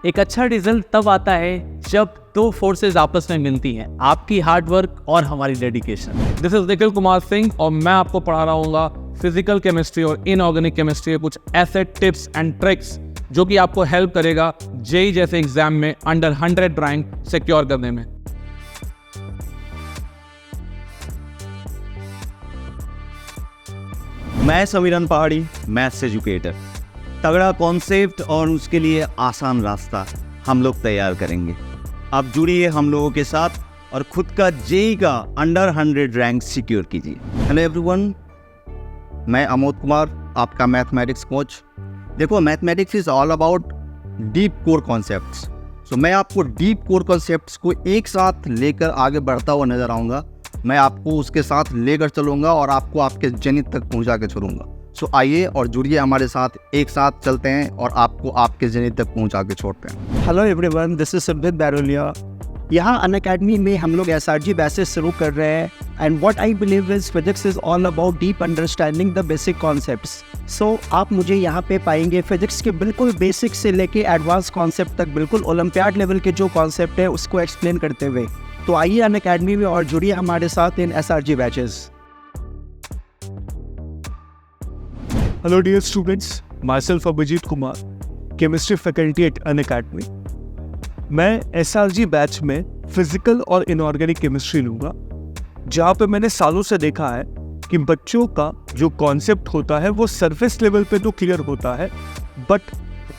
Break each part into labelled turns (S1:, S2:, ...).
S1: एक अच्छा रिजल्ट तब आता है जब दो फोर्सेस आपस में मिलती हैं, आपकी हार्ड वर्क और हमारी dedication.
S2: This is Nikhil Kumar Singh और मैं आपको पढ़ा रहा हूँ फिजिकल केमिस्ट्री और इनऑर्गेनिक केमिस्ट्री के कुछ ऐसे टिप्स एंड ट्रिक्स जो कि आपको हेल्प करेगा जेई जैसे एग्जाम में अंडर 100 रैंक सिक्योर करने में।
S3: मैं समीरन पहाड़ी, मैथ्स एजुकेटर। तगड़ा कॉन्सेप्ट और उसके लिए आसान रास्ता हम लोग तैयार करेंगे। आप जुड़िए हम लोगों के साथ और खुद का जेई का अंडर 100 रैंक सिक्योर कीजिए। हेलो एवरीवन, मैं अमोद कुमार, आपका मैथमेटिक्स कोच। देखो, mathematics is all about deep core concepts. So मैं आपको डीप कोर कॉन्सेप्ट्स को एक साथ लेकर आगे बढ़ता हुआ नजर आऊँगा। मैं आपको उसके साथ लेकर चलूँगा और आपको आपके जेनिथ तक पहुँचा के छोड़ूंगा। सो आइए और जुड़िए हमारे साथ, एक साथ चलते हैं और आपको आपके जेनिथ तक पहुँचा के छोड़ते हैं।
S4: Hello everyone, this is Siddhit Barolia. यहाँ अनअकैडमी में हम लोग SRG बैचेस शुरू कर रहे हैं and what I believe is physics is all about deep understanding the basic concepts. So आप मुझे यहाँ पे पाएंगे फिजिक्स के बिल्कुल बेसिक से लेके एडवांस कॉन्सेप्ट तक, बिल्कुल ओलंपियाड लेवल के जो कॉन्सेप्ट है उसको एक्सप्लेन करते हुए। तो आइए अनअकैडमी में और जुड़िए हमारे साथ इन SRG batches.
S5: Hello dear students, myself Abhijit Kumar, Chemistry Faculty at Unacademy। मैं SRG बैच में फिजिकल और इनऑर्गेनिक केमिस्ट्री लूँगा, जहाँ पे मैंने सालों से देखा है कि बच्चों का जो कॉन्सेप्ट होता है वो सरफेस लेवल पे तो क्लियर होता है, बट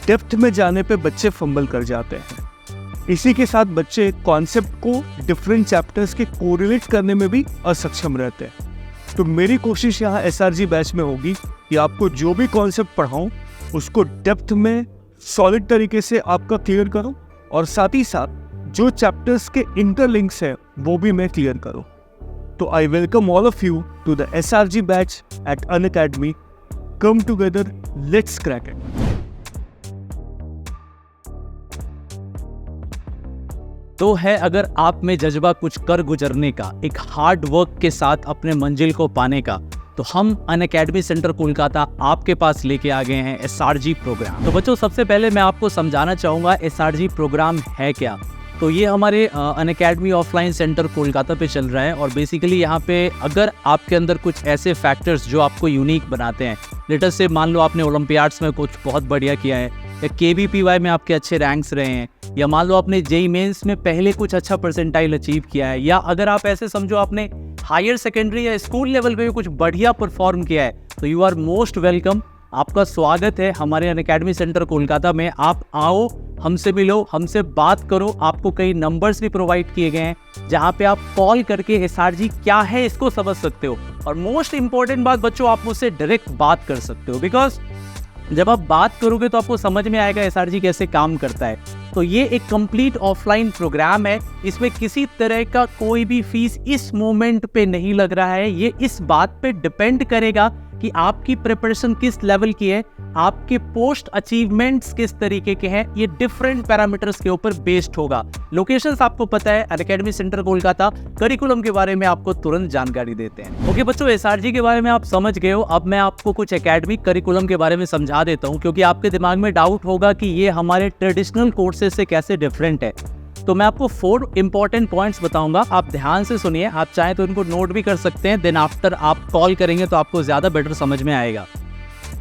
S5: डेप्थ में जाने पे बच्चे फंबल कर जाते हैं। इसी के साथ बच्चे कॉन्सेप्ट को डिफरेंट चैप्टर्स के कोरिलेट करने में भी असक्षम रहते हैं। तो मेरी कोशिश यहाँ SRG बैच में होगी कि आपको जो भी कॉन्सेप्ट पढ़ाऊँ उसको डेप्थ में सॉलिड तरीके से आपका क्लियर करूँ और साथ ही साथ जो चैप्टर्स के इंटरलिंक्स हैं वो भी मैं क्लियर करूँ। तो I welcome all of you to the SRG batch at Unacademy. Come together, let's crack it.
S1: तो है अगर आप में जज्बा कुछ कर गुजरने का, एक हार्ड वर्क के साथ अपने मंजिल को पाने का, तो हम अनअकैडमी सेंटर कोलकाता आपके पास लेके आ गए हैं SRG प्रोग्राम। तो बच्चों, सबसे पहले मैं आपको समझाना चाहूँगा SRG प्रोग्राम है क्या। तो ये हमारे अनअकैडमी ऑफलाइन सेंटर कोलकाता पे चल रहा है और बेसिकली यहाँ पे अगर आपके अंदर कुछ ऐसे फैक्टर्स जो आपको यूनिक बनाते हैं, लेटर से मान लो आपने ओलंपियाड्स में कुछ बहुत बढ़िया किया है, या KVPY में आपके अच्छे रैंक्स रहे हैं, या मान लो आपने जेई मेंस में पहले कुछ अच्छा परसेंटाइल अचीव किया है, या अगर आप ऐसे समझो आपने हायर सेकेंडरी या स्कूल लेवल पे भी कुछ बढ़िया परफॉर्म किया है, तो यू आर मोस्ट वेलकम। आपका स्वागत है हमारे अनअकैडमी सेंटर कोलकाता में। आप आओ, हमसे मिलो, हमसे बात करो। आपको कई नंबर्स भी प्रोवाइड किए गए हैं जहाँ पे आप कॉल करके SRG क्या है इसको समझ सकते हो। और मोस्ट इंपॉर्टेंट बात बच्चों, आप मुझसे डायरेक्ट बात कर सकते हो, बिकॉज जब आप बात करोगे तो आपको समझ में आएगा SRG कैसे काम करता है। तो ये एक कंप्लीट ऑफलाइन प्रोग्राम है, इसमें किसी तरह का कोई भी फीस इस मोमेंट पे नहीं लग रहा है। ये इस बात पे डिपेंड करेगा कि आपकी प्रिपरेशन किस लेवल की है, आपके पोस्ट अचीवमेंट्स किस तरीके के हैं, ये डिफरेंट पैरामीटर्स के ऊपर बेस्ड होगा। लोकेशंस आपको पता है, अनअकैडमी सेंटर कोलकाता। करिकुलम के बारे में आपको तुरंत जानकारी देते हैं। ओके बच्चों, SRG के बारे में आप समझ गए हो। अब मैं आपको कुछ एकेडमिक करिकुलम के बारे में समझा देता हूँ, क्योंकि आपके दिमाग में डाउट होगा कि ये हमारे ट्रेडिशनल कोर्सेज से कैसे डिफरेंट है। तो मैं आपको 4 इंपॉर्टेंट पॉइंट्स बताऊंगा, आप ध्यान से सुनिए। आप चाहें तो इनको नोट भी कर सकते हैं, देन आफ्टर आप कॉल करेंगे तो आपको ज़्यादा बेटर समझ में आएगा।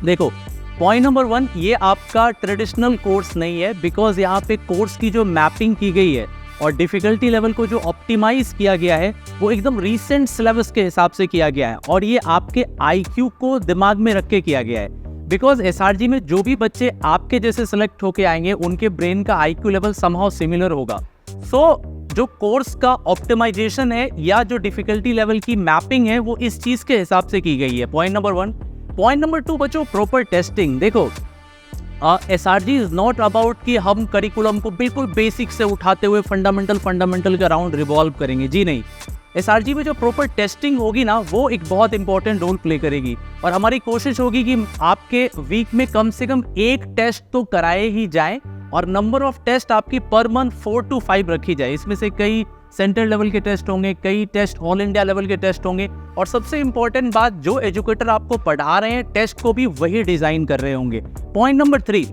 S1: देखो, पॉइंट नंबर 1, ये आपका ट्रेडिशनल कोर्स नहीं है, बिकॉज यहाँ पे कोर्स की जो मैपिंग की गई है और डिफिकल्टी लेवल को जो ऑप्टिमाइज किया गया है वो एकदम रीसेंट सिलेबस के हिसाब से किया गया है, और ये आपके IQ को दिमाग में रख के किया गया है। बिकॉज SRG में जो भी बच्चे आपके जैसे सेलेक्ट होके आएंगे उनके ब्रेन का IQ लेवल समहाउ सिमिलर होगा। जो कोर्स का ऑप्टिमाइजेशन है या जो डिफिकल्टी लेवल की मैपिंग है वो इस चीज के हिसाब से की गई है। Point number 1। पॉइंट नंबर 2 बच्चों, प्रॉपर टेस्टिंग। देखो, SRG इज नॉट अबाउट कि हम करिकुलम को बिल्कुल बेसिक से उठाते हुए फंडामेंटल के अराउंड रिवॉल्व करेंगे। जी नहीं, SRG में जो प्रॉपर टेस्टिंग होगी ना, वो एक बहुत इंपॉर्टेंट रोल प्ले करेगी। और हमारी कोशिश होगी कि आपके वीक में कम से कम एक टेस्ट तो कराए ही जाए, और नंबर ऑफ टेस्ट आपकी पर मंथ 4 to 5 रखी जाए। इसमें से कई सेंट्रल लेवल के टेस्ट होंगे, कई टेस्ट ऑल इंडिया लेवल के टेस्ट होंगे, और सबसे इंपॉर्टेंट बात, जो एजुकेटर आपको पढ़ा रहे हैं टेस्ट को भी वही डिजाइन कर रहे होंगे। पॉइंट नंबर 3,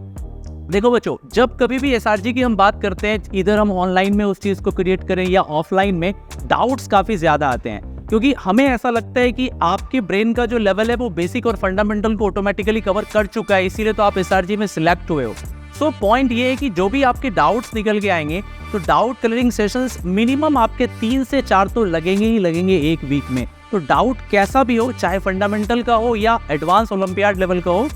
S1: देखो बच्चों, जब कभी भी एसआरजी की हम बात करते हैं, इधर हम ऑनलाइन में उस चीज को क्रिएट करें या ऑफलाइन में, डाउट्स काफी ज्यादा आते हैं, क्योंकि हमें ऐसा लगता है कि आपके ब्रेन का जो लेवल है वो बेसिक और फंडामेंटल को ऑटोमेटिकली कवर कर चुका है, इसीलिए तो आप एसआरजी में सिलेक्ट हुए हो। सो पॉइंट ये है कि जो भी आपके डाउट्स निकल के आएंगे, तो डाउट क्लियरिंग सेशंस मिनिमम आपके 3 से 4 तो लगेंगे ही लगेंगे एक वीक में। तो डाउट कैसा भी हो, चाहे फंडामेंटल का हो या एडवांस ओलंपियाड लेवल का हो,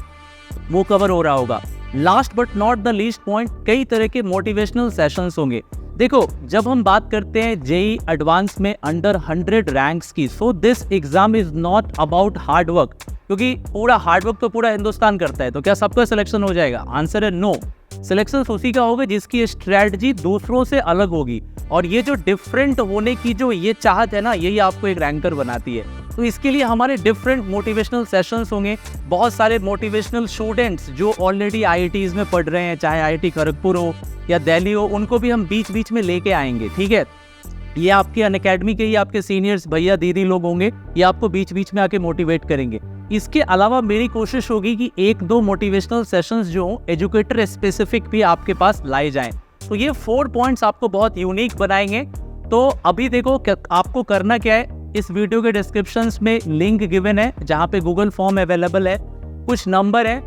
S1: वो कवर हो रहा होगा। Last but not the least point, कई तरह के मोटिवेशनल सेशंस होंगे। देखो, जब हम बात करते हैं जेई एडवांस में अंडर 100 रैंक्स की, so this exam is not about hard work, क्योंकि पूरा हार्ड वर्क तो पूरा हिंदुस्तान करता है, तो क्या सबका सिलेक्शन हो जाएगा? आंसर है नो। सिलेक्शन उसी का होगा जिसकी स्ट्रेटजी दूसरों से अलग होगी, और ये जो डिफरेंट होने की जो ये चाहत है ना, यही आपको एक रैंकर बनाती है। तो इसके लिए हमारे डिफरेंट मोटिवेशनल सेशंस होंगे। बहुत सारे मोटिवेशनल स्टूडेंट्स जो ऑलरेडी आईआईटीज में पढ़ रहे हैं, चाहे आईआईटी खड़गपुर हो या दिल्ली हो, उनको भी हम बीच बीच में लेके आएंगे, ठीक है। ये आपके अनअकैडमी के ही आपके सीनियर्स भैया दीदी लोग होंगे, ये आपको बीच बीच में आके मोटिवेट करेंगे। इसके अलावा मेरी कोशिश होगी कि 1-2 मोटिवेशनल सेशंस जो एजुकेटर स्पेसिफिक भी आपके पास लाए जाएं। तो ये 4 पॉइंट्स आपको बहुत यूनिक बनाएंगे। तो अभी देखो आपको करना क्या है, इस वीडियो के डिस्क्रिप्शन में लिंक गिवन है जहाँ पे गूगल फॉर्म अवेलेबल है, कुछ नंबर है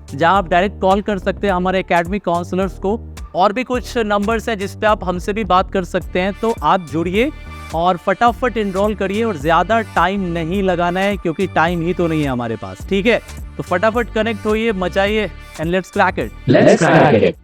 S1: जहाँ आप डायरेक्ट कॉल कर सकते हैं हमारे एकेडमिक काउंसलर्स को, और भी कुछ नंबर्स हैं जिस पे आप हमसे भी बात कर सकते हैं। तो आप जुड़िए और फटाफट इनरोल करिए, और ज़्यादा टाइम नहीं लगाना है, क्योंकि टाइम ही तो नहीं है हमारे पास, ठीक है। तो फटाफट कनेक्ट होइए, मचाइए, एंड लेट्स क्रैक इट।